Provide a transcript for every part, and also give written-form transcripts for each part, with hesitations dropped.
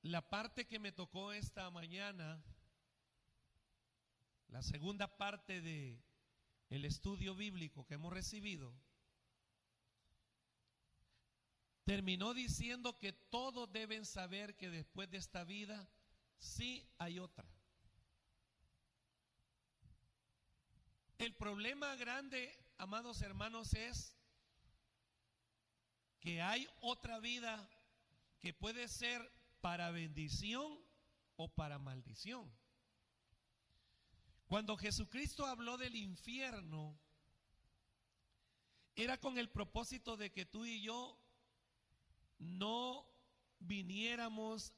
la parte que me tocó esta mañana, la segunda parte de el estudio bíblico que hemos recibido, terminó diciendo que todos deben saber que después de esta vida sí hay otra. El problema grande, amados hermanos, es que hay otra vida que puede ser para bendición o para maldición. Cuando Jesucristo habló del infierno, era con el propósito de que tú y yo no viniéramos,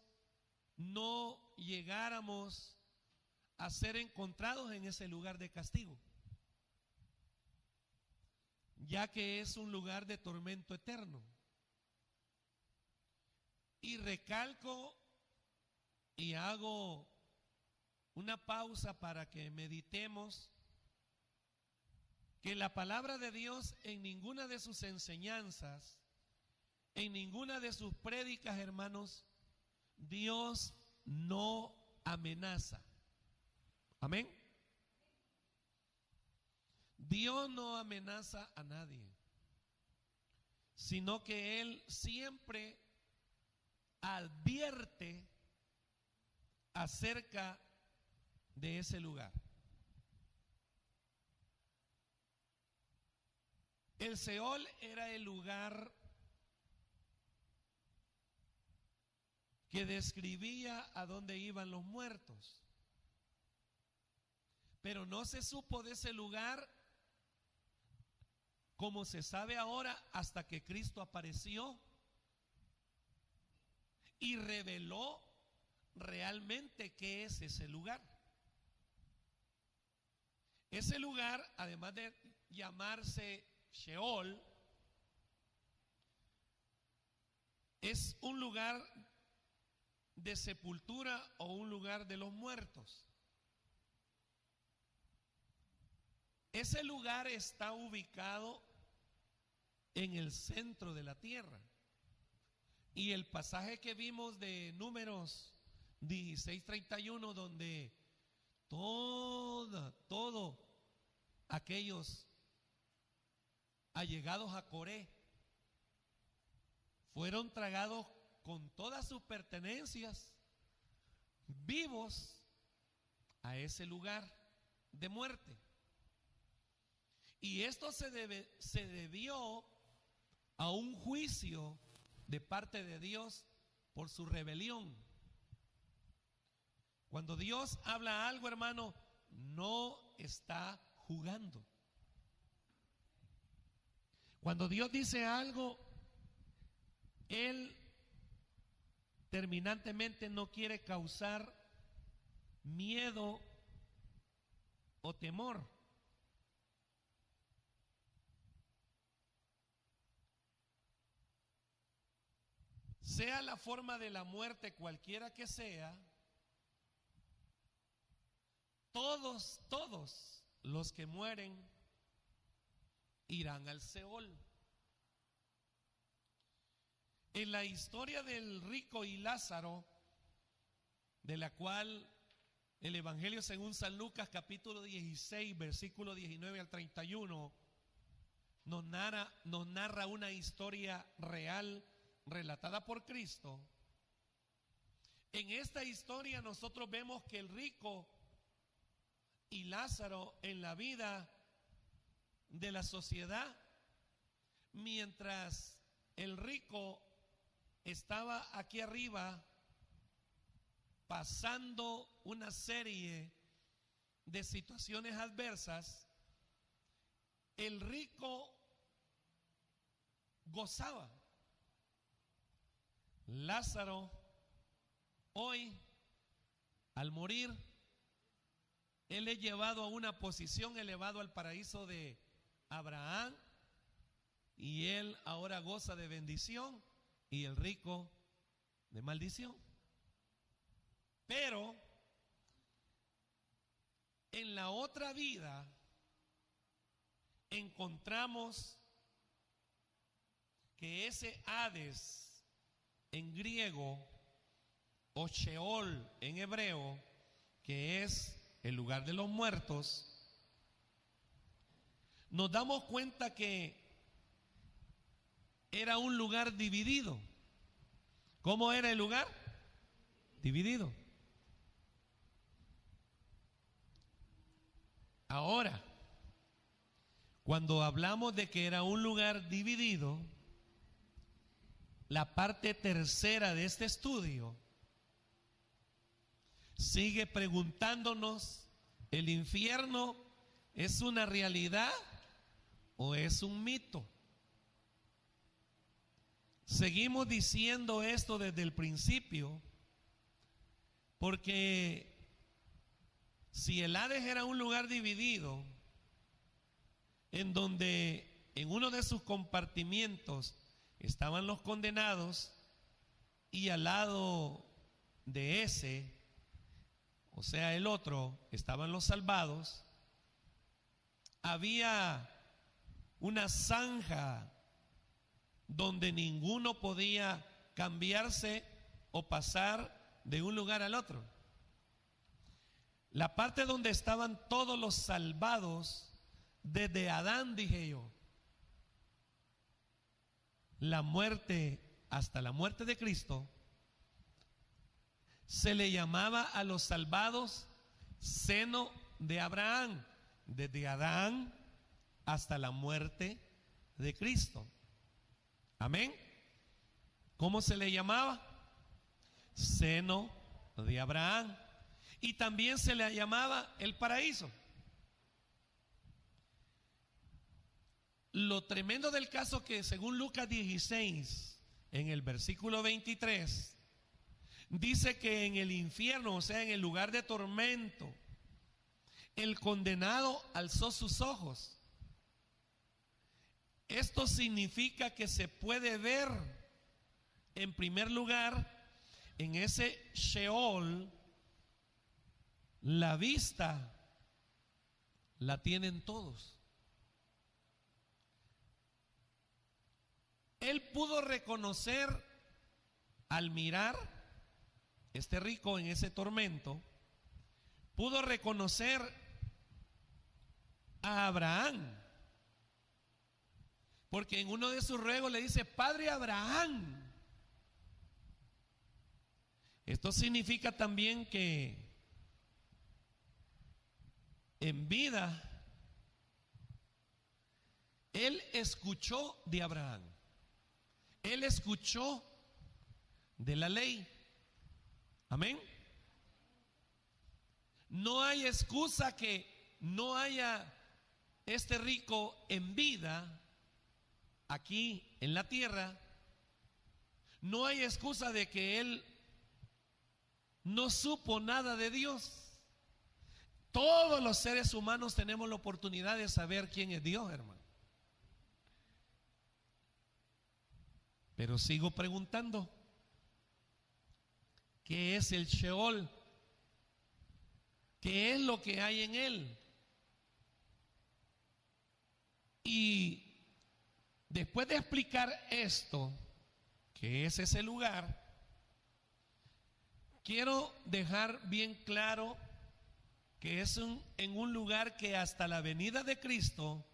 no llegáramos a ser encontrados en ese lugar de castigo, ya que es un lugar de tormento eterno. Y recalco y hago una pausa para que meditemos que la palabra de Dios en ninguna de sus enseñanzas, en ninguna de sus prédicas, hermanos, Dios no amenaza. Amén. Dios no amenaza a nadie, sino que Él siempre advierte acerca de ese lugar. El Seol era el lugar que describía a dónde iban los muertos, pero no se supo de ese lugar como se sabe ahora hasta que Cristo apareció y reveló realmente qué es ese lugar. Ese lugar, además de llamarse Sheol, es un lugar de sepultura o un lugar de los muertos. Ese lugar está ubicado en el centro de la tierra. Y el pasaje que vimos de Números 16:31, donde todos aquellos allegados a Coré fueron tragados con todas sus pertenencias vivos a ese lugar de muerte. Y esto se debió a un juicio de parte de Dios por su rebelión. Cuando Dios habla algo, hermano, no está jugando. Cuando Dios dice algo, Él terminantemente no quiere causar miedo o temor. Sea la forma de la muerte cualquiera que sea, todos los que mueren irán al Seol. En la historia del rico y Lázaro, de la cual el Evangelio según San Lucas capítulo 16 versículo 19 al 31 nos narra una historia real relatada por Cristo. En esta historia nosotros vemos que el rico y Lázaro en la vida de la sociedad, mientras el rico estaba aquí arriba pasando una serie de situaciones adversas, el rico gozaba. Lázaro, hoy, al morir, él es llevado a una posición elevada al paraíso de Abraham, y él ahora goza de bendición y el rico de maldición. Pero en la otra vida encontramos que ese Hades en griego o Sheol en hebreo, que es el lugar de los muertos, nos damos cuenta que era un lugar dividido. ¿Cómo era el lugar? Dividido. Ahora, cuando hablamos de que era un lugar dividido, la parte tercera de este estudio sigue preguntándonos, ¿el infierno es una realidad o es un mito? Seguimos diciendo esto desde el principio, porque si el Hades era un lugar dividido, en donde en uno de sus compartimientos estaban los condenados y al lado de ese, o sea el otro, estaban los salvados, había una zanja donde ninguno podía cambiarse o pasar de un lugar al otro. La parte donde estaban todos los salvados, desde Adán, dije yo, la muerte hasta la muerte de Cristo, se le llamaba a los salvados seno de Abraham, desde Adán hasta la muerte de Cristo. Amén. ¿Cómo se le llamaba? Seno de Abraham. Y también se le llamaba el paraíso. Lo tremendo del caso que según Lucas 16, en el versículo 23, dice que en el infierno, o sea, en el lugar de tormento, el condenado alzó sus ojos. Esto significa que se puede ver, en primer lugar, en ese Sheol, la vista la tienen todos. Él pudo reconocer al mirar este rico en ese tormento, pudo reconocer a Abraham, porque en uno de sus ruegos le dice: Padre Abraham. Esto significa también que en vida él escuchó de Abraham, él escuchó de la ley. Amén. No hay excusa que no haya este rico en vida aquí en la tierra. No hay excusa de que él no supo nada de Dios. Todos los seres humanos tenemos la oportunidad de saber quién es Dios, hermano. Pero sigo preguntando, ¿qué es el Sheol? ¿Qué es lo que hay en él? Y después de explicar esto, que es ese lugar, quiero dejar bien claro que es en un lugar que hasta la venida de Cristo,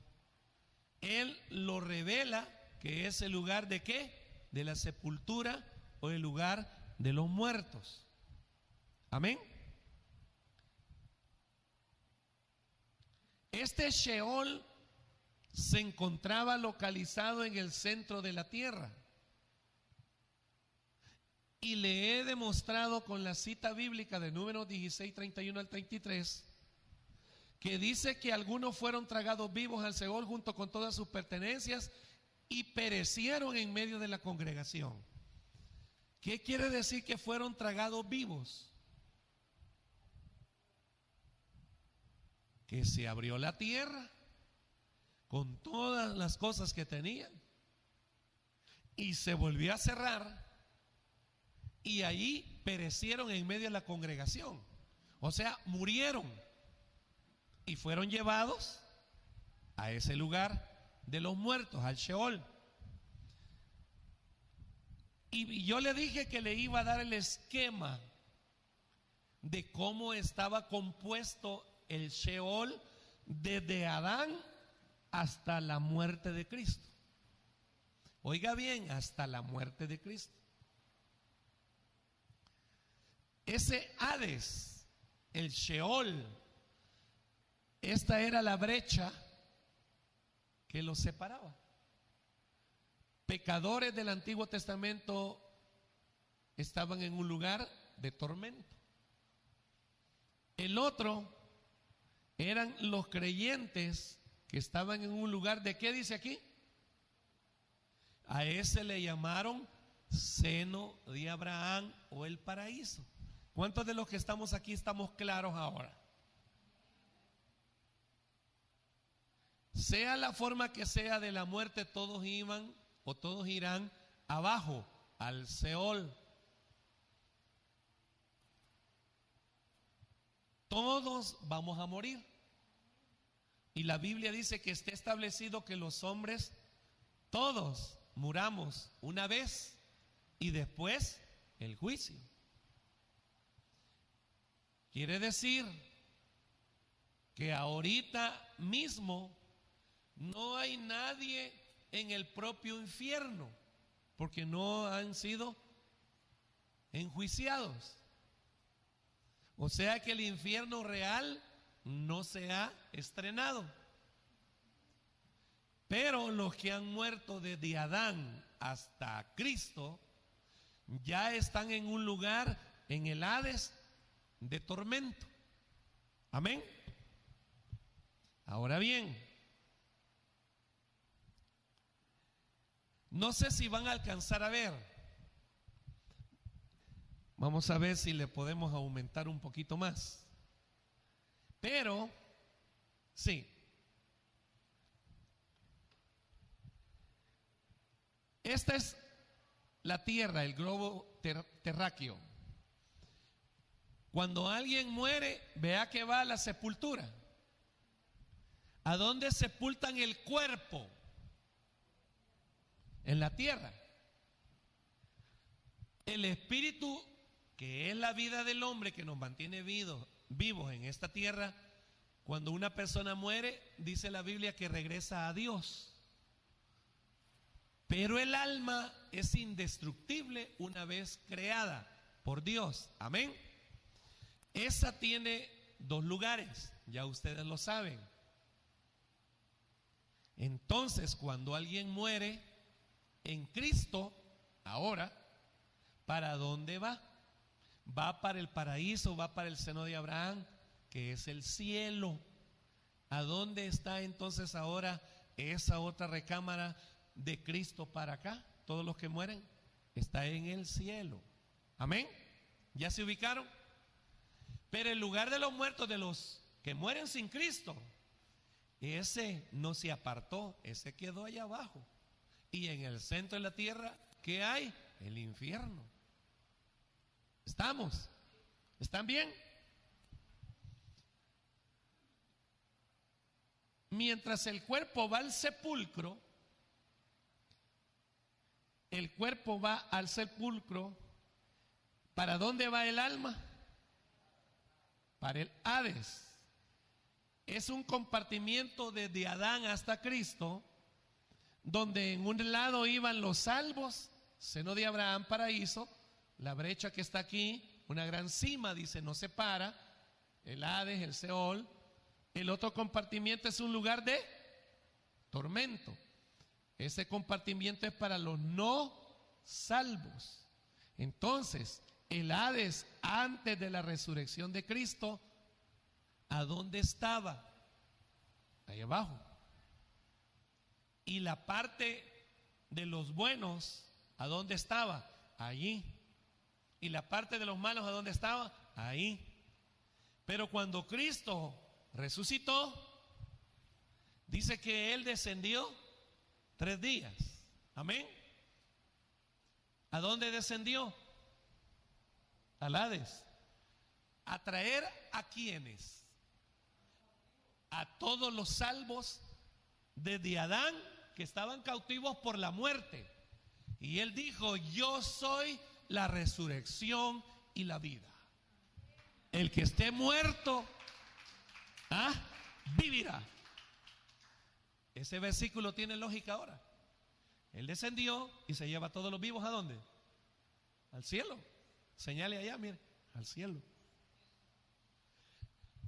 Él lo revela, que es el lugar de ¿qué? De la sepultura o el lugar de los muertos. Amén. Este Sheol se encontraba localizado en el centro de la tierra. Y le he demostrado con la cita bíblica de Números 16, 31 al 33, que dice que algunos fueron tragados vivos al Sheol junto con todas sus pertenencias y perecieron en medio de la congregación. ¿Qué quiere decir que fueron tragados vivos? Que se abrió la tierra con todas las cosas que tenían y se volvió a cerrar, y allí perecieron en medio de la congregación. O sea, murieron y fueron llevados a ese lugar de los muertos, al Sheol. Y yo le dije que le iba a dar el esquema de cómo estaba compuesto el Sheol desde Adán hasta la muerte de Cristo. Oiga bien, hasta la muerte de Cristo. Ese Hades, el Sheol, esta era la brecha que los separaba. Pecadores del Antiguo Testamento estaban en un lugar de tormento. El otro eran los creyentes que estaban en un lugar de, ¿qué dice aquí? A ese le llamaron seno de Abraham o el paraíso. ¿Cuántos de los que estamos aquí estamos claros ahora? Sea la forma que sea de la muerte, todos iban o todos irán abajo, al Seol. Todos vamos a morir. Y la Biblia dice que está establecido que los hombres, todos muramos una vez y después el juicio. Quiere decir que ahorita mismo no hay nadie en el propio infierno, porque no han sido enjuiciados. O sea que el infierno real no se ha estrenado. Pero los que han muerto desde Adán hasta Cristo ya están en un lugar, en el Hades, de tormento. Amén. Ahora bien, no sé si van a alcanzar a ver. Vamos a ver si le podemos aumentar un poquito más. Pero, sí. Esta es la tierra, el globo terráqueo. Cuando alguien muere, vea que va a la sepultura. ¿A dónde sepultan el cuerpo? En la tierra. El espíritu, que es la vida del hombre que nos mantiene vivos en esta tierra, cuando una persona muere, dice la Biblia que regresa a Dios. Pero el alma es indestructible una vez creada por Dios. Amén. Esa tiene dos lugares, ya ustedes lo saben. Entonces, cuando alguien muere en Cristo, ahora, ¿para dónde va? Va para el paraíso, va para el seno de Abraham, que es el cielo. ¿A dónde está entonces ahora esa otra recámara de Cristo para acá? Todos los que mueren, está en el cielo. Amén. ¿Ya se ubicaron? Pero el lugar de los muertos, de los que mueren sin Cristo, ese no se apartó, ese quedó allá abajo. Y en el centro de la tierra, ¿qué hay? El infierno. ¿Estamos? ¿Están bien? Mientras el cuerpo va al sepulcro, el cuerpo va al sepulcro, ¿para dónde va el alma? Para el Hades. Es un compartimiento desde Adán hasta Cristo, donde en un lado iban los salvos, seno de Abraham, paraíso, la brecha que está aquí, una gran cima, dice, nos separa, el Hades, el Seol. El otro compartimiento es un lugar de tormento. Ese compartimiento es para los no salvos. Entonces, el Hades, antes de la resurrección de Cristo, ¿a dónde estaba? Ahí abajo. Y la parte de los buenos, ¿a dónde estaba? Allí. Y la parte de los malos, ¿a dónde estaba? Ahí. Pero cuando Cristo resucitó, dice que Él descendió 3 días. Amén. ¿A dónde descendió? Al Hades. ¿A traer a quiénes? A todos los salvos desde Adán, que estaban cautivos por la muerte. Y Él dijo: yo soy la resurrección y la vida. el que esté muerto, vivirá. Ese versículo tiene lógica ahora. Él descendió y se lleva a todos los vivos, ¿a dónde? Al cielo. Señale allá, mire, al cielo.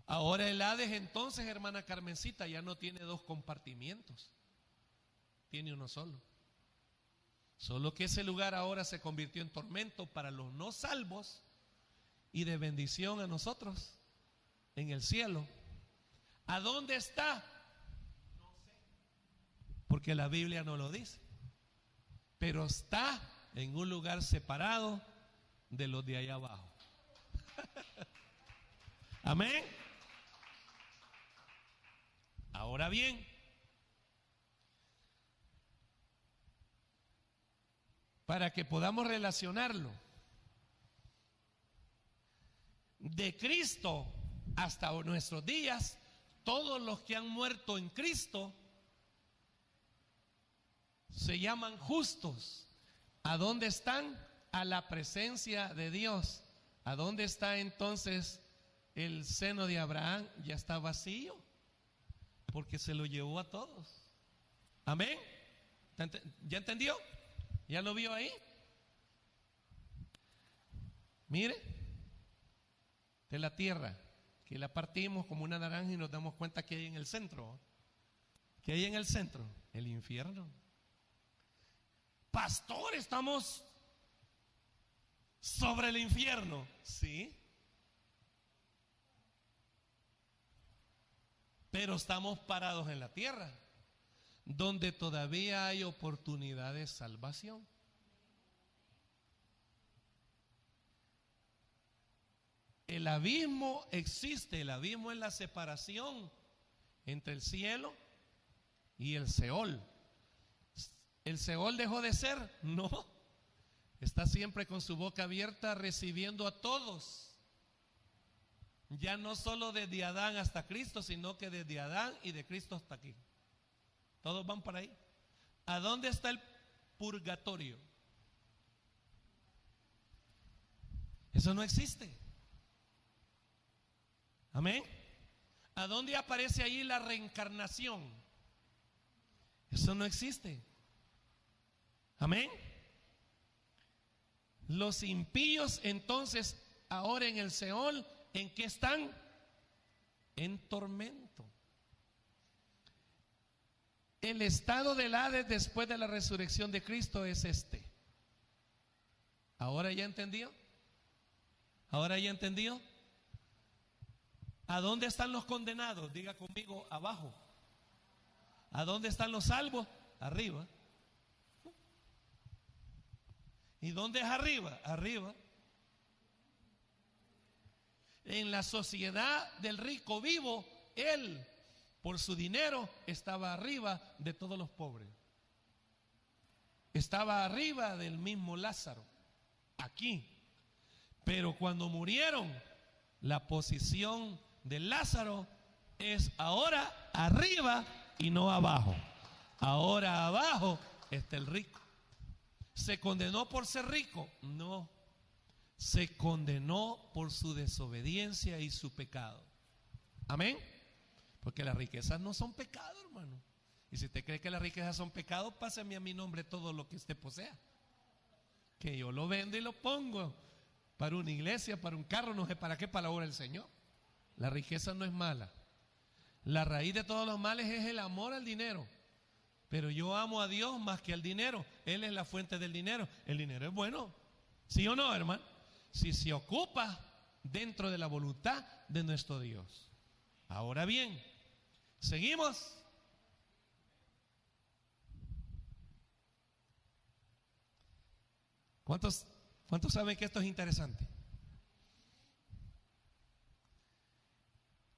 Ahora el Hades entonces, hermana Carmencita, ya no tiene dos compartimientos, tiene uno solo. Solo que ese lugar ahora se convirtió en tormento para los no salvos y de bendición a nosotros en el cielo. ¿A dónde está? No sé, porque la Biblia no lo dice, pero está en un lugar separado de los de allá abajo. Amén. Ahora bien, para que podamos relacionarlo, de Cristo hasta nuestros días, todos los que han muerto en Cristo se llaman justos. ¿A dónde están? A la presencia de Dios. ¿A dónde está entonces el seno de Abraham? Ya está vacío, porque se lo llevó a todos. Amén. ¿Ya entendió? ¿Ya lo vio ahí? Mire, de la tierra, que la partimos como una naranja y nos damos cuenta que hay en el centro. ¿Qué hay en el centro? El infierno. Pastor, estamos sobre el infierno. Sí. Pero estamos parados en la tierra, donde todavía hay oportunidad de salvación. El abismo existe, el abismo es la separación entre el cielo y el Seol. ¿El Seol dejó de ser? No, está siempre con su boca abierta recibiendo a todos. Ya no solo desde Adán hasta Cristo, sino que desde Adán y de Cristo hasta aquí. Todos van para ahí. ¿A dónde está el purgatorio? Eso no existe. Amén. ¿A dónde aparece ahí la reencarnación? Eso no existe. Amén. Los impíos entonces ahora en el Seol, ¿en qué están? En tormento. El estado del Hades después de la resurrección de Cristo es este. ¿Ahora ya entendió? ¿Ahora ya entendió? ¿A dónde están los condenados? Diga conmigo, abajo. ¿A dónde están los salvos? Arriba. ¿Y dónde es arriba? Arriba. En la sociedad del rico vivo, él, por su dinero, estaba arriba de todos los pobres. Estaba arriba del mismo Lázaro, aquí. Pero cuando murieron, la posición de Lázaro es ahora arriba y no abajo. Ahora abajo está el rico. ¿Se condenó por ser rico? No. Se condenó por su desobediencia y su pecado. Amén. Porque las riquezas no son pecado, hermano. Y si usted cree que las riquezas son pecado, pásame a mi nombre todo lo que usted posea, que yo lo vendo y lo pongo para una iglesia, para un carro, no sé para qué, para la obra del Señor. La riqueza no es mala. La raíz de todos los males es el amor al dinero. Pero yo amo a Dios más que al dinero. Él es la fuente del dinero. El dinero es bueno. ¿Sí o no, hermano? Si se ocupa dentro de la voluntad de nuestro Dios. Ahora bien, seguimos. ¿Cuántos saben que esto es interesante?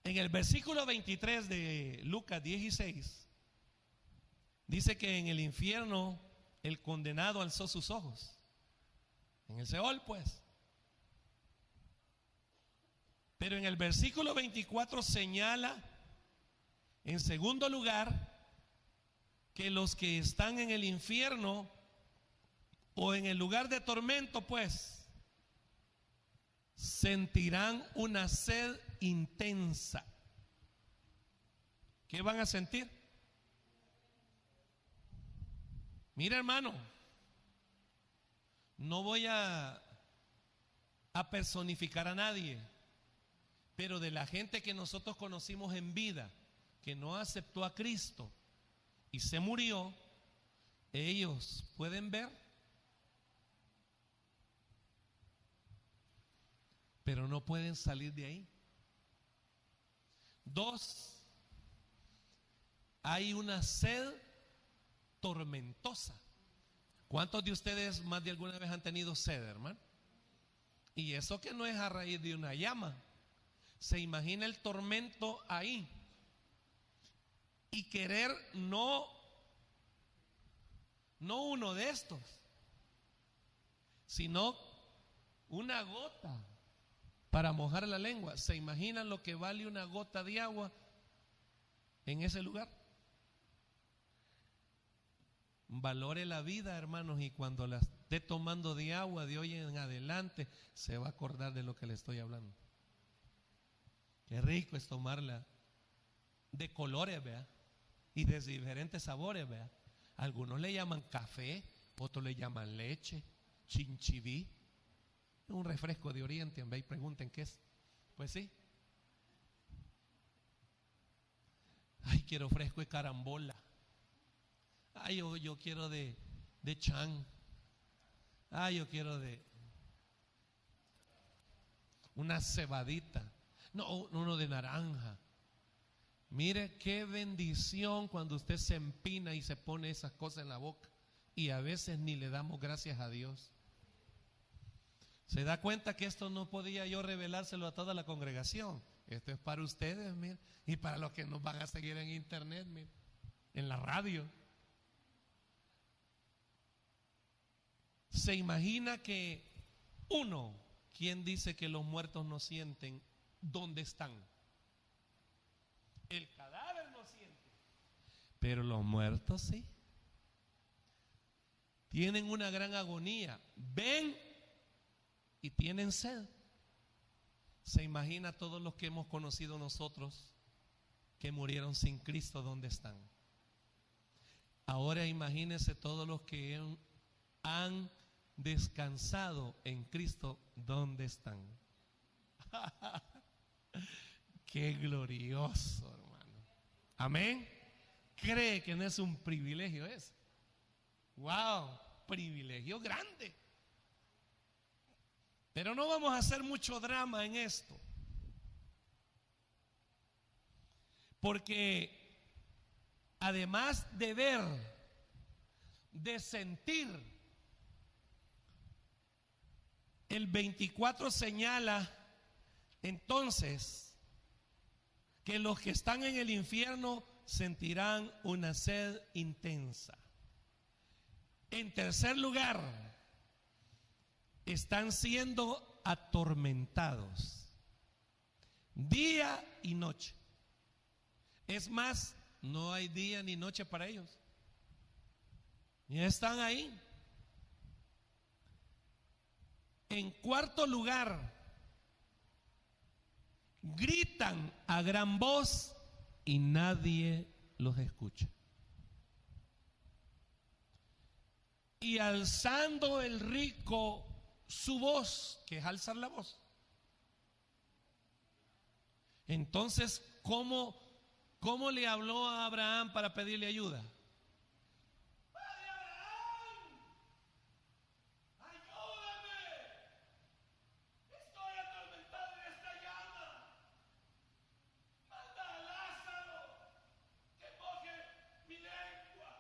En el versículo 23 de Lucas 16 dice que en el infierno el condenado alzó sus ojos. En el Seol, pues. Pero en el versículo 24 señala, en segundo lugar, que los que están en el infierno o en el lugar de tormento, pues, sentirán una sed intensa. ¿Qué van a sentir? Mira, hermano, no voy a personificar a nadie, pero de la gente que nosotros conocimos en vida, que no aceptó a Cristo y se murió, ellos pueden ver, pero no pueden salir de ahí. 2, hay una sed tormentosa. ¿Cuántos de ustedes más de alguna vez han tenido sed, hermano? Y eso que no es a raíz de una llama. Se imagina el tormento ahí. Y querer no uno de estos, sino una gota para mojar la lengua. ¿Se imaginan lo que vale una gota de agua en ese lugar? Valore la vida, hermanos, y cuando la esté tomando de agua de hoy en adelante, se va a acordar de lo que le estoy hablando. Qué rico es tomarla de colores, vea, y de diferentes sabores, vea. Algunos le llaman café, otros le llaman leche, chinchiví, un refresco de Oriente, en vez y pregunten qué es. Pues sí. Ay, quiero fresco de carambola. Ay, yo quiero de chan. Ay, yo quiero de una cebadita. No, uno de naranja. Mire qué bendición cuando usted se empina y se pone esas cosas en la boca. Y a veces ni le damos gracias a Dios. ¿Se da cuenta que esto no podía yo revelárselo a toda la congregación? Esto es para ustedes, mire, y para los que nos van a seguir en internet, mire, en la radio. ¿Se imagina que uno, quien dice que los muertos no sienten, dónde están? El cadáver no siente, pero los muertos sí. Tienen una gran agonía, ven y tienen sed. ¿Se imagina todos los que hemos conocido nosotros que murieron sin Cristo, dónde están? Ahora imagínense todos los que han descansado en Cristo, ¿dónde están? Qué glorioso, hermano. Amén. ¿Cree que no es un privilegio ese? Wow, privilegio grande. Pero no vamos a hacer mucho drama en esto, porque además de ver, de sentir, el 24 señala entonces que los que están en el infierno sentirán una sed intensa. En tercer lugar, están siendo atormentados día y noche. Es más, no hay día ni noche para ellos. Ya están ahí. En cuarto lugar, gritan a gran voz y nadie los escucha. Y alzando el rico su voz, que es alzar la voz. Entonces, ¿cómo le habló a Abraham para pedirle ayuda? ¡Padre Abraham! ¡Ayúdame! Estoy atormentado en esta llama. Manda a Lázaro que moje mi lengua.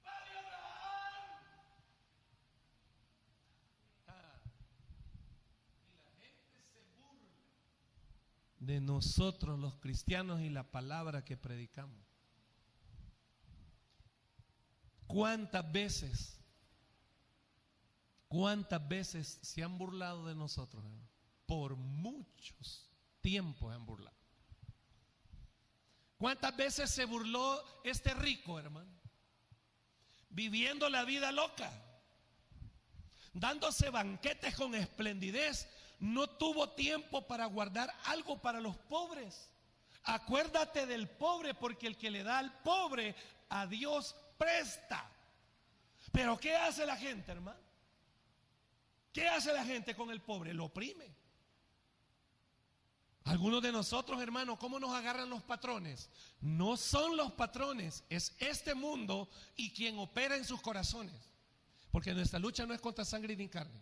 ¡Padre Abraham! Y la gente se burla de nosotros los cristianos y la palabra que predicamos. ¿Cuántas veces se han burlado de nosotros, hermano? Por muchos tiempos se han burlado. ¿Cuántas veces se burló este rico, hermano? Viviendo la vida loca, dándose banquetes con esplendidez, no tuvo tiempo para guardar algo para los pobres. Acuérdate del pobre, porque el que le da al pobre, a Dios presta. Pero ¿qué hace la gente, hermano? ¿Qué hace la gente con el pobre? Lo oprime. Algunos de nosotros, hermano, ¿cómo nos agarran los patrones? No son los patrones, es este mundo y quien opera en sus corazones. Porque nuestra lucha no es contra sangre ni carne.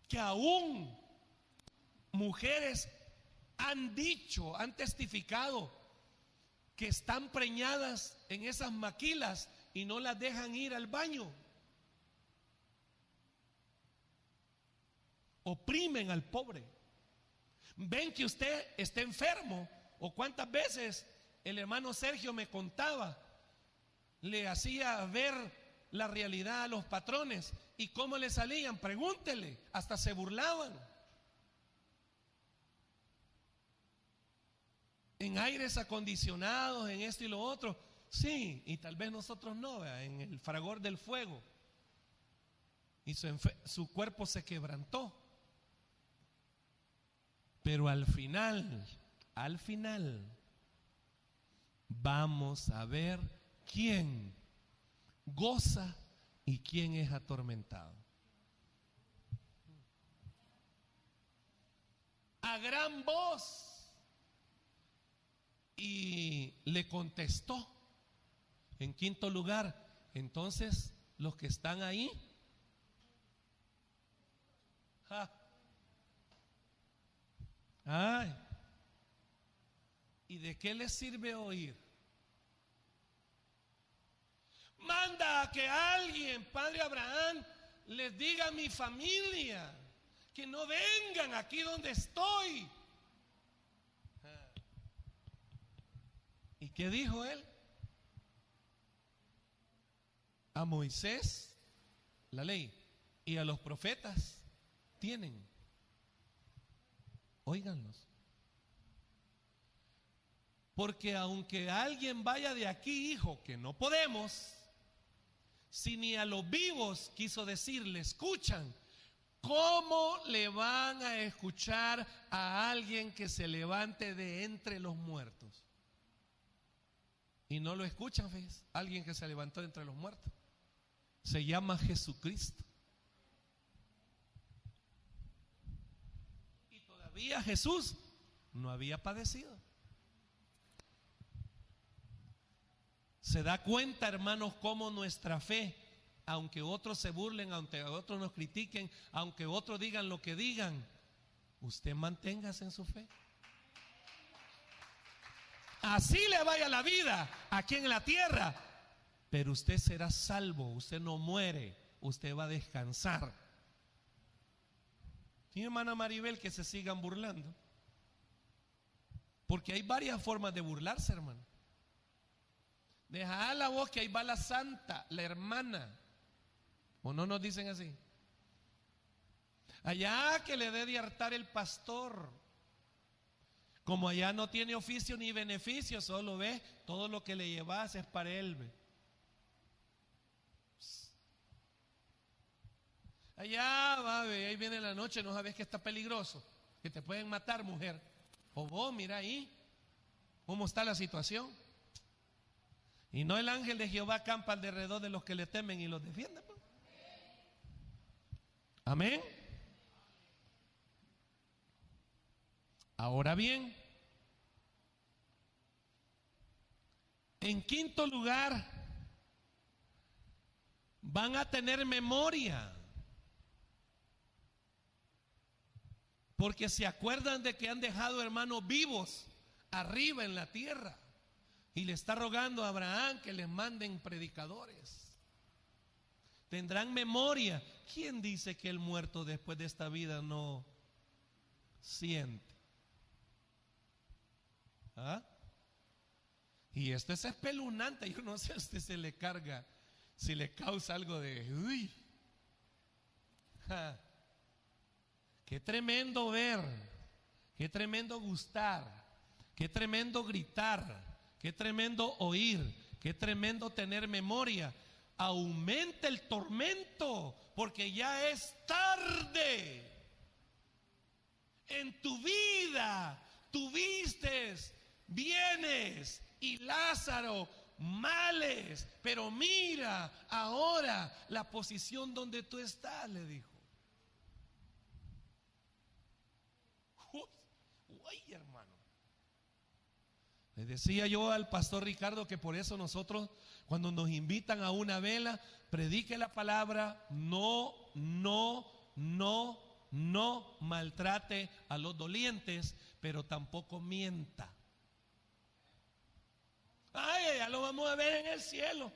Que aún mujeres han dicho, han testificado que están preñadas en esas maquilas y no las dejan ir al baño. Oprimen al pobre. Ven que usted está enfermo, o cuántas veces el hermano Sergio me contaba, le hacía ver la realidad a los patrones y cómo le salían. Pregúntele, hasta se burlaban. En aires acondicionados, en esto y lo otro, sí, y tal vez nosotros no, ¿verdad? En el fragor del fuego, y su cuerpo se quebrantó. Pero al final, vamos a ver quién goza y quién es atormentado. A gran voz. Y le contestó, en quinto lugar, entonces los que están ahí, ay, ¿y de qué les sirve oír? Manda a que alguien, Padre Abraham, les diga a mi familia que no vengan aquí donde estoy. ¿Y qué dijo él? A Moisés, la ley, y a los profetas tienen. Óiganlos. Porque aunque alguien vaya de aquí, hijo, que no podemos, si ni a los vivos, quiso decir, le escuchan, ¿cómo le van a escuchar a alguien que se levante de entre los muertos? Y no lo escuchan, ¿ves? Alguien que se levantó de entre los muertos. Se llama Jesucristo. Y todavía Jesús no había padecido. Se da cuenta, hermanos, cómo nuestra fe, aunque otros se burlen, aunque otros nos critiquen, aunque otros digan lo que digan, usted manténgase en su fe. Así le vaya la vida aquí en la tierra, pero usted será salvo, usted no muere, usted va a descansar. Y hermana Maribel, que se sigan burlando, porque hay varias formas de burlarse, hermano. Deja la voz que ahí va la santa, la hermana, o no nos dicen así. Allá que le dé de hartar el pastor. Como allá no tiene oficio ni beneficio, solo ve, todo lo que le llevas es para él. Ve. Allá va, ve, ahí viene la noche, no sabes que está peligroso, que te pueden matar, mujer. O vos, mira ahí, cómo está la situación. Y no el ángel de Jehová acampa alrededor de los que le temen y los defiende. Pues. Amén. Ahora bien, en quinto lugar, van a tener memoria, porque se acuerdan de que han dejado hermanos vivos arriba en la tierra, y le está rogando a Abraham que les manden predicadores. Tendrán memoria. ¿Quién dice que el muerto después de esta vida no siente? ¿Ah? Y esto es espeluznante. Yo no sé a usted se le carga, si le causa algo de uy. Ja. Qué tremendo ver, qué tremendo gustar, qué tremendo gritar, qué tremendo oír, qué tremendo tener memoria. aumenta el tormento, porque ya es tarde. En tu vida tuviste bienes y Lázaro males, pero mira ahora la posición donde tú estás, le dijo. Uy, hermano. Le decía yo al pastor Ricardo que por eso nosotros, cuando nos invitan a una vela, predique la palabra, no maltrate a los dolientes, pero tampoco mienta. Ay, ya lo vamos a ver en el cielo.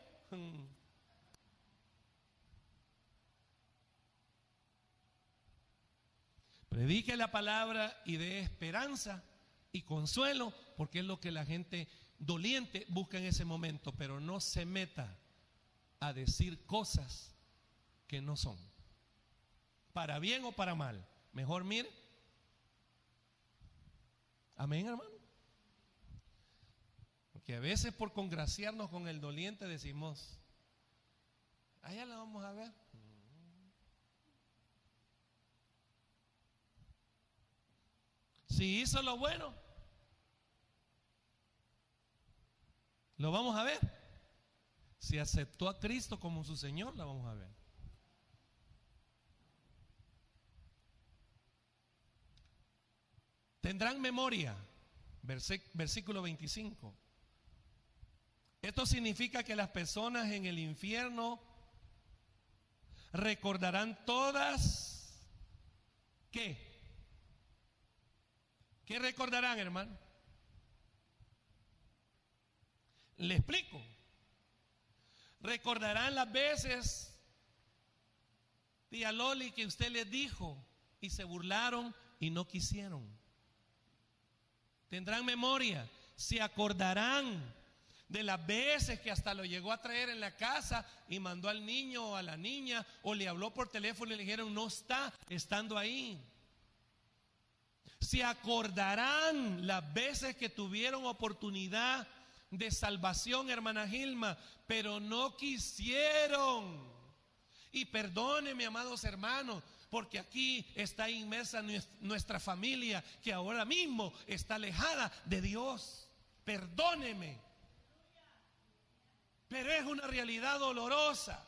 Predique la palabra y dé esperanza y consuelo, porque es lo que la gente doliente busca en ese momento, pero no se meta a decir cosas que no son, para bien o para mal. Mejor mire. Amén, hermano. Porque a veces por congraciarnos con el doliente decimos, allá la vamos a ver. Si hizo lo bueno, lo vamos a ver. Si aceptó a Cristo como su Señor, la vamos a ver. Tendrán memoria, versículo 25. Esto significa que las personas en el infierno recordarán todas, ¿qué? ¿Qué recordarán, hermano? Le explico. Recordarán las veces, tía Loli, que usted les dijo y se burlaron y no quisieron. Tendrán memoria, se acordarán de las veces que hasta lo llegó a traer en la casa y mandó al niño o a la niña, o le habló por teléfono y le dijeron no está, estando ahí. Se acordarán las veces que tuvieron oportunidad de salvación, hermana Gilma, pero no quisieron. Y perdónenme, amados hermanos, porque aquí está inmersa nuestra familia, que ahora mismo está alejada de Dios. Perdóneme, pero es una realidad dolorosa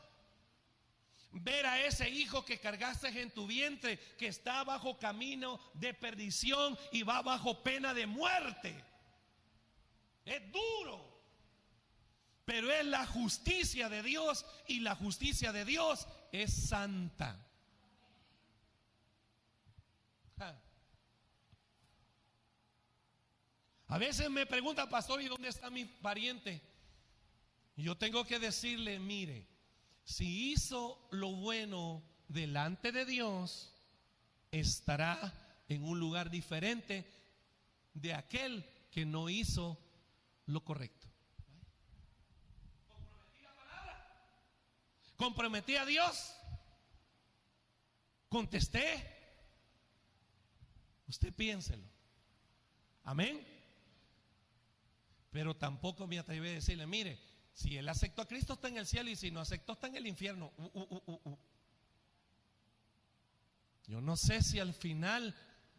ver a ese hijo que cargaste en tu vientre, que está bajo camino de perdición y va bajo pena de muerte. Es duro, pero es la justicia de Dios, y la justicia de Dios es santa. A veces me pregunta, pastor, ¿y dónde está mi pariente? Y yo tengo que decirle, mire, si hizo lo bueno delante de Dios, estará en un lugar diferente de aquel que no hizo lo correcto. Comprometí la palabra, comprometí a Dios, contesté. Usted piénselo. Amén. Pero tampoco me atreví a decirle, mire, si él aceptó a Cristo está en el cielo, y si no aceptó está en el infierno. Yo no sé si al final,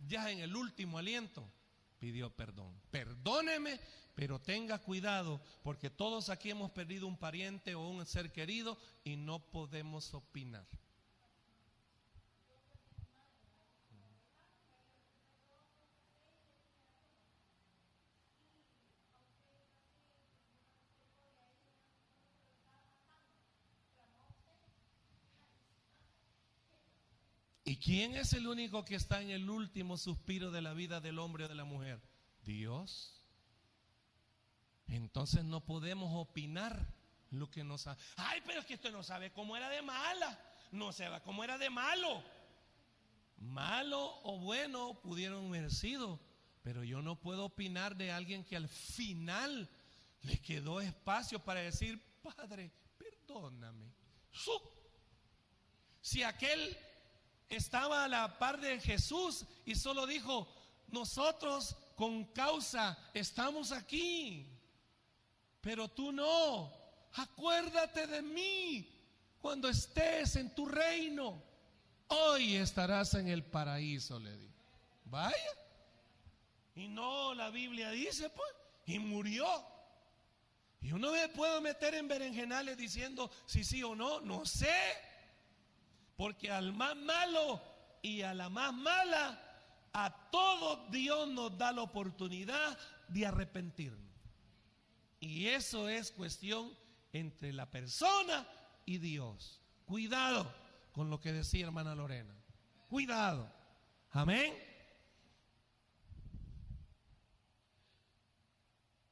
ya en el último aliento, pidió perdón. Perdóneme, pero tenga cuidado, porque todos aquí hemos perdido un pariente o un ser querido y no podemos opinar. ¿Y quién es el único que está en el último suspiro de la vida del hombre o de la mujer? Dios. Entonces no podemos opinar lo que no sabe. Ay, pero es que usted no sabe cómo era de mala, no sabe cómo era de malo. Malo o bueno pudieron haber sido, pero yo no puedo opinar de alguien que al final le quedó espacio para decir, Padre, perdóname. Si aquel estaba a la par de Jesús y solo dijo, nosotros con causa estamos aquí, pero tú no, acuérdate de mí cuando estés en tu reino, hoy estarás en el paraíso, le dijo. Vaya. Y no, la Biblia dice, pues, y murió. Y uno me puedo meter en berenjenales diciendo si sí o no, no sé. Porque al más malo y a la más mala, a todos Dios nos da la oportunidad de arrepentirnos. Y eso es cuestión entre la persona y Dios. Cuidado con lo que decía hermana Lorena. Cuidado. Amén.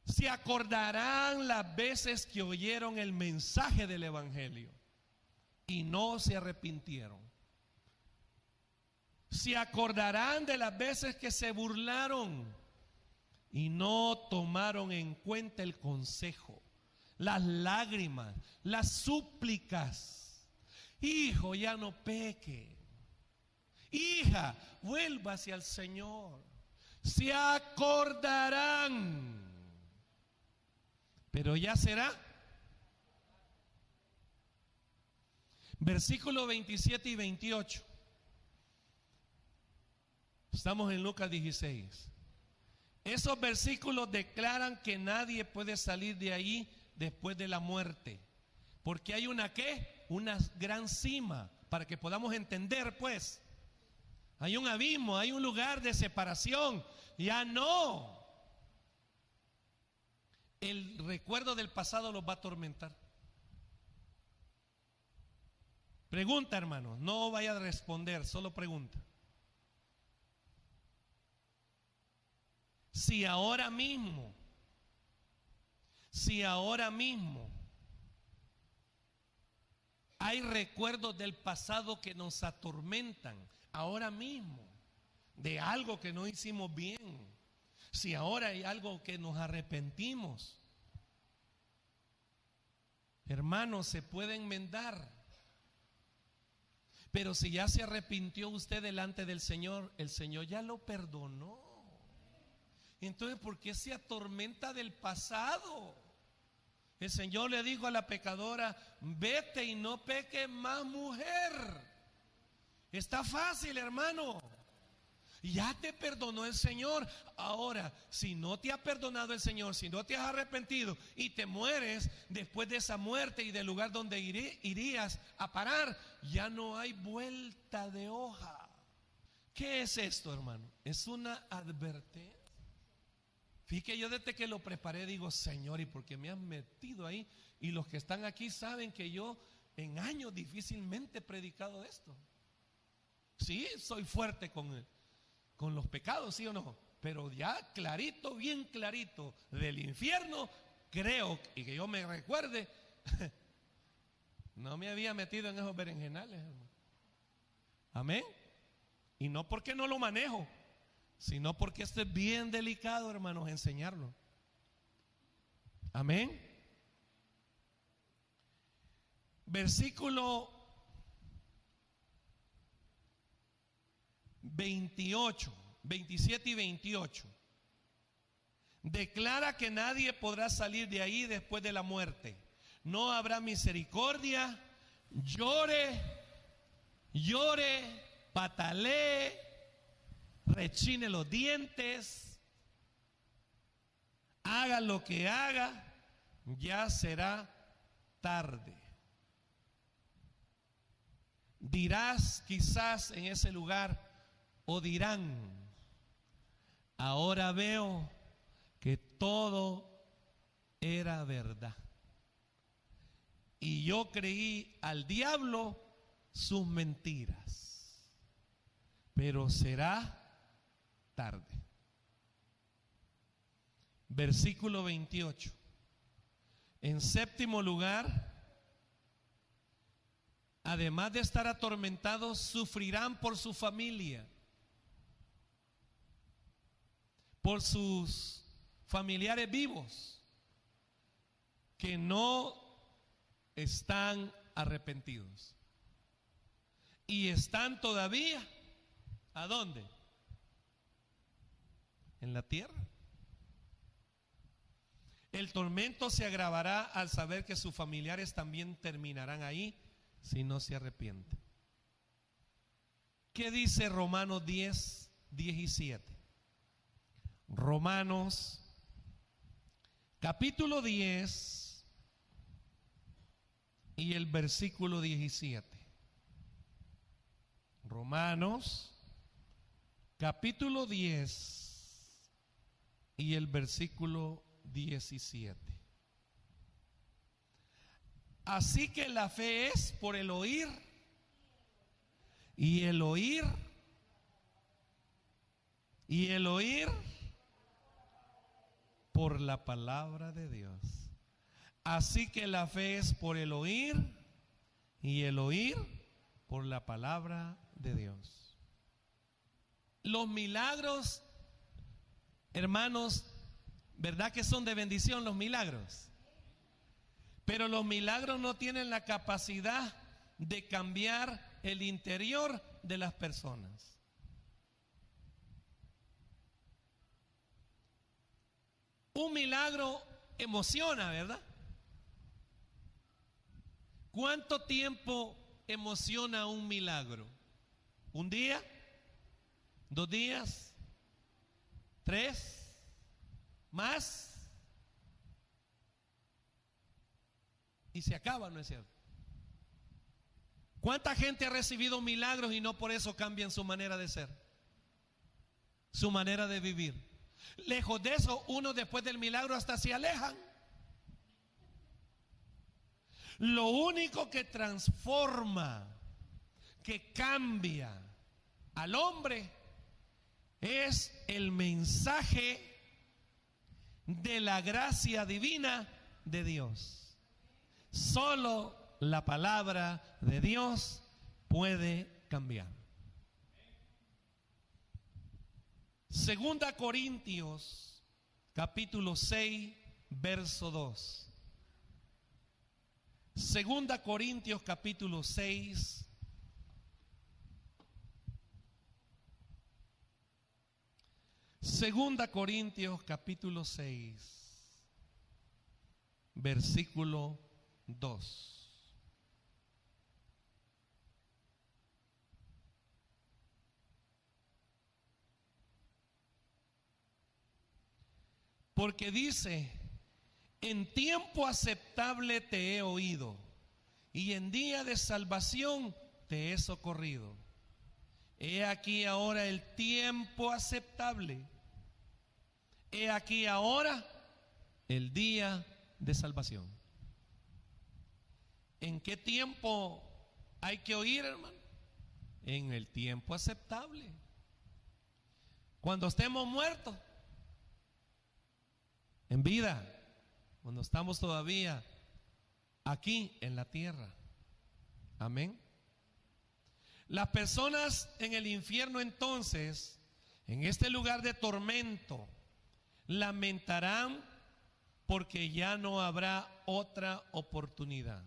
Se acordarán las veces que oyeron el mensaje del evangelio y no se arrepintieron. Se acordarán de las veces que se burlaron y no tomaron en cuenta el consejo, las lágrimas, las súplicas. Hijo, ya no peque. Hija, vuelva hacia el Señor. Se acordarán. Pero ya será. Versículos 27 y 28. Estamos en Lucas 16. Esos versículos declaran que nadie puede salir de ahí después de la muerte. Porque hay una ¿qué? Una gran cima, para que podamos entender, pues. Hay un abismo, hay un lugar de separación. Ya no. El recuerdo del pasado los va a atormentar. Pregunta, hermano, no vaya a responder, solo pregunta. Si ahora mismo hay recuerdos del pasado que nos atormentan, ahora mismo, de algo que no hicimos bien, si ahora hay algo que nos arrepentimos, hermanos, se puede enmendar. Pero si ya se arrepintió usted delante del Señor, el Señor ya lo perdonó. Entonces, ¿por qué se atormenta del pasado? El Señor le dijo a la pecadora: vete y no peques más, mujer. Está fácil, hermano. Ya te perdonó el Señor. Ahora, si no te ha perdonado el Señor, si no te has arrepentido y te mueres después de esa muerte y del lugar donde irías a parar, ya no hay vuelta de hoja. ¿Qué es esto, hermano? Es una advertencia. Fíjate, yo desde que lo preparé digo: Señor, ¿y por qué me han metido ahí? Y los que están aquí saben que yo en años difícilmente he predicado esto. Sí, soy fuerte con los pecados, ¿sí o no? Pero ya clarito, bien clarito, del infierno, creo, y que yo me recuerde, no me había metido en esos berenjenales, hermano. Amén. Y no porque no lo manejo, sino porque esto es bien delicado, hermanos, enseñarlo. Amén. Versículo 28, 27 y 28. Declara que nadie podrá salir de ahí después de la muerte. No habrá misericordia. Llore, patalee, rechine los dientes, haga lo que haga, ya será tarde. Dirás quizás en ese lugar, o dirán: ahora veo que todo era verdad, y yo creí al diablo sus mentiras, pero será tarde. Versículo 28. En séptimo lugar, además de estar atormentados, sufrirán por su familia, por sus familiares vivos que no están arrepentidos y están todavía ¿a dónde? En la tierra. El tormento se agravará al saber que sus familiares también terminarán ahí si no se arrepiente. ¿Qué dice Romanos 10, 17? Romanos capítulo 10 y el versículo 17. Romanos capítulo 10 y el versículo 17. Así que la fe es por el oír y el oír y el oír por la palabra de Dios. Así que la fe es por el oír y el oír por la palabra de Dios. Los milagros, hermanos, ¿verdad que son de bendición los milagros? Pero los milagros no tienen la capacidad de cambiar el interior de las personas. Un milagro emociona, ¿verdad? ¿Cuánto tiempo emociona un milagro? ¿Un día? ¿2 días? ¿3? ¿Más? Y se acaba, ¿no es cierto? ¿Cuánta gente ha recibido milagros y no por eso cambian su manera de ser, su manera de vivir? Lejos de eso, uno después del milagro hasta se alejan. Lo único que transforma, que cambia al hombre, es el mensaje de la gracia divina de Dios. Solo la palabra de Dios puede cambiar. Segunda Corintios capítulo 6 verso 2. Segunda Corintios capítulo 6 Segunda Corintios capítulo 6 versículo 2. Porque dice: en tiempo aceptable te he oído, y en día de salvación te he socorrido. He aquí ahora el tiempo aceptable. He aquí ahora el día de salvación. ¿En qué tiempo hay que oír, hermano? En el tiempo aceptable. Cuando estemos muertos, en vida, cuando estamos todavía aquí en la tierra. Amén. Las personas en el infierno entonces, en este lugar de tormento, lamentarán porque ya no habrá otra oportunidad.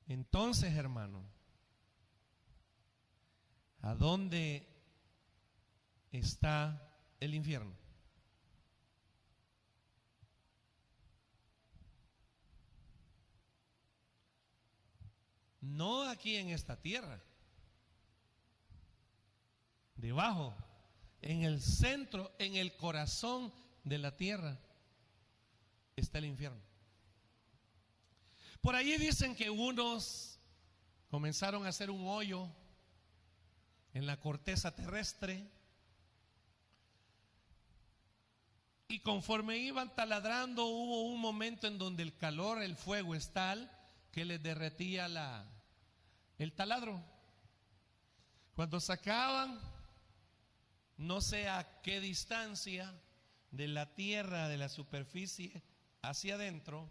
Entonces, hermano, ¿a dónde está el infierno? No aquí en esta tierra, debajo, en el centro, en el corazón de la tierra está el infierno. Por allí dicen que unos comenzaron a hacer un hoyo en la corteza terrestre, y conforme iban taladrando hubo un momento en donde el calor, el fuego es tal que les derretía el taladro. Cuando sacaban, no sé a qué distancia de la tierra, de la superficie hacia adentro,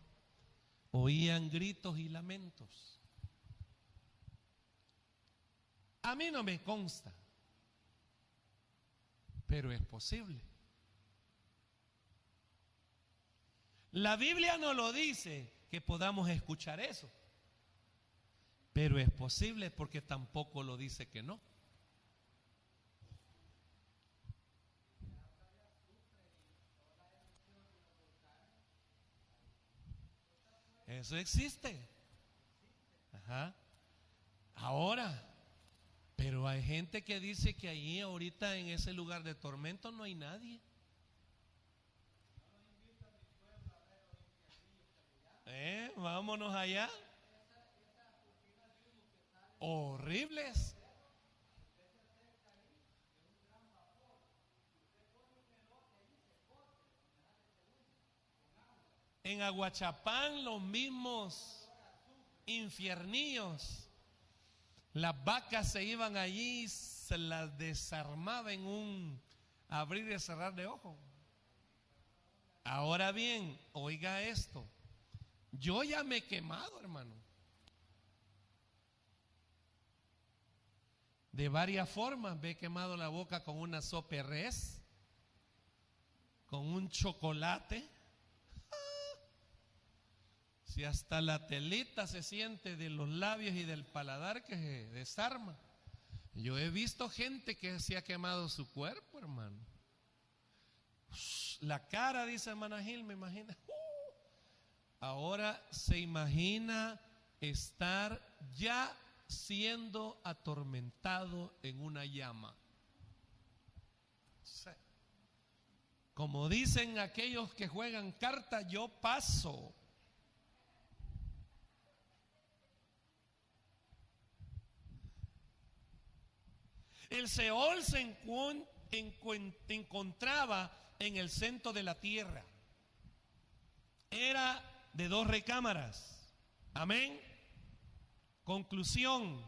oían gritos y lamentos. A mí no me consta, pero es posible. La Biblia no lo dice que podamos escuchar eso, pero es posible porque tampoco lo dice que no. Eso existe. Ajá. Ahora, pero hay gente que dice que allí ahorita en ese lugar de tormento no hay nadie. Vámonos allá. Horribles. En Aguachapán los mismos infierníos. Las vacas se iban allí y se las desarmaba en un abrir y cerrar de ojos. Ahora bien, oiga esto. Yo ya me he quemado, hermano. De varias formas me he quemado la boca con una sopa de res, con un chocolate. Si hasta la telita se siente de los labios y del paladar que se desarma. Yo he visto gente que se ha quemado su cuerpo, hermano. La cara, dice hermana Gil, me imagina. Ahora se imagina estar ya siendo atormentado en una llama. Como dicen aquellos que juegan carta, yo paso. El Seol se encontraba en el centro de la tierra. Era de 2 recámaras. Amén. Conclusión.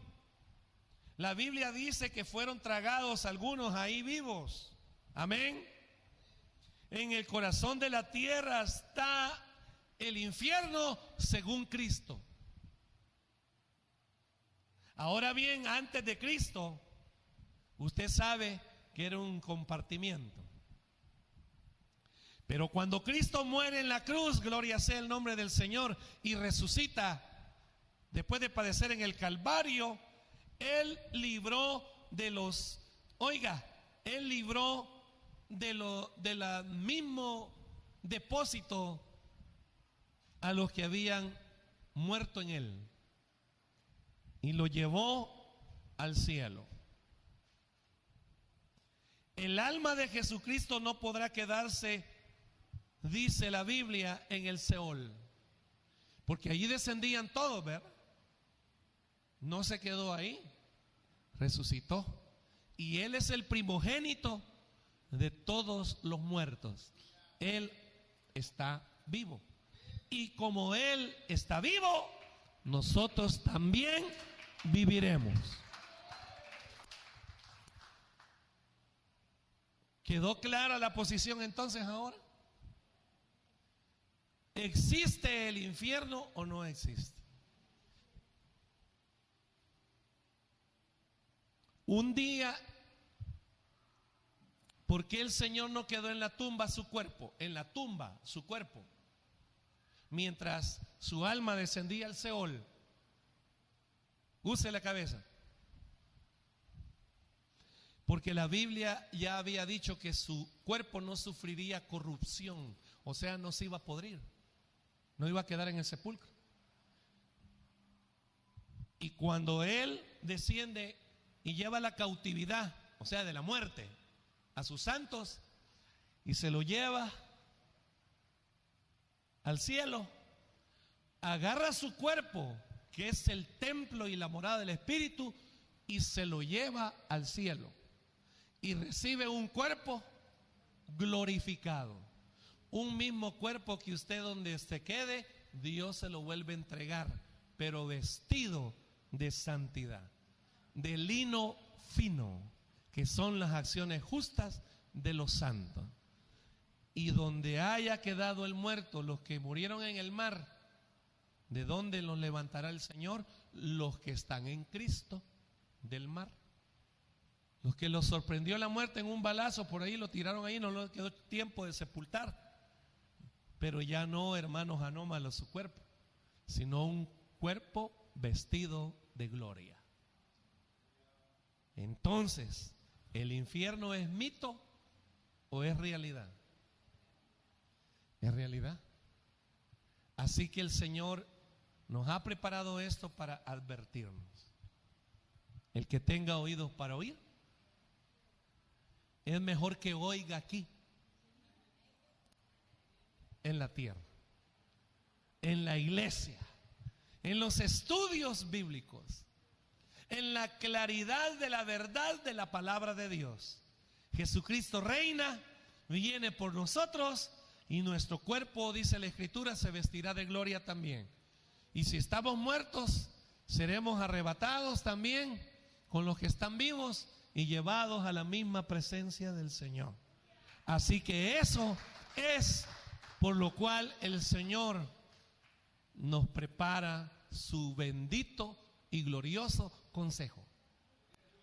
La Biblia dice que fueron tragados algunos ahí vivos. Amén. En el corazón de la tierra está el infierno según Cristo. Ahora bien, antes de Cristo, usted sabe que era un compartimiento. Pero cuando Cristo muere en la cruz, gloria sea el nombre del Señor, y resucita, después de padecer en el Calvario, Él libró de los, Él libró del mismo depósito a los que habían muerto en Él, y lo llevó al cielo. El alma de Jesucristo no podrá quedarse, dice la Biblia, en el Seol, porque allí descendían todos, ¿verdad? No se quedó ahí, resucitó, y Él es el primogénito de todos los muertos. Él está vivo, y como Él está vivo, nosotros también viviremos. ¿Quedó clara la posición entonces ahora? ¿Existe el infierno o no existe? Un día, ¿por qué el Señor no quedó en la tumba su cuerpo? En la tumba su cuerpo, mientras su alma descendía al Seol. Use la cabeza. Porque la Biblia ya había dicho que su cuerpo no sufriría corrupción, o sea, no se iba a podrir, no iba a quedar en el sepulcro. Y cuando Él desciende y lleva la cautividad, o sea, de la muerte, a sus santos, y se lo lleva al cielo, agarra su cuerpo, que es el templo y la morada del Espíritu, y se lo lleva al cielo. Y recibe un cuerpo glorificado. Un mismo cuerpo que usted donde se quede, Dios se lo vuelve a entregar, pero vestido de santidad, de lino fino, que son las acciones justas de los santos. Y donde haya quedado el muerto, los que murieron en el mar, ¿de dónde los levantará el Señor? Los que están en Cristo del mar. Los que los sorprendió la muerte en un balazo, por ahí lo tiraron ahí, no les quedó tiempo de sepultar. Pero ya no, hermanos, anómalos su cuerpo, sino un cuerpo vestido de gloria. Entonces, ¿el infierno es mito o es realidad? Es realidad. Así que el Señor nos ha preparado esto para advertirnos. El que tenga oídos para oír, es mejor que oiga aquí, en la tierra, en la iglesia, en los estudios bíblicos, en la claridad de la verdad de la palabra de Dios. Jesucristo reina, viene por nosotros y nuestro cuerpo, dice la Escritura, se vestirá de gloria también. Y si estamos muertos, seremos arrebatados también con los que están vivos y llevados a la misma presencia del Señor. Así que eso es por lo cual el Señor nos prepara su bendito y glorioso consejo.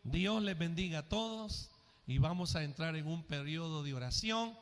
Dios les bendiga a todos y vamos a entrar en un periodo de oración.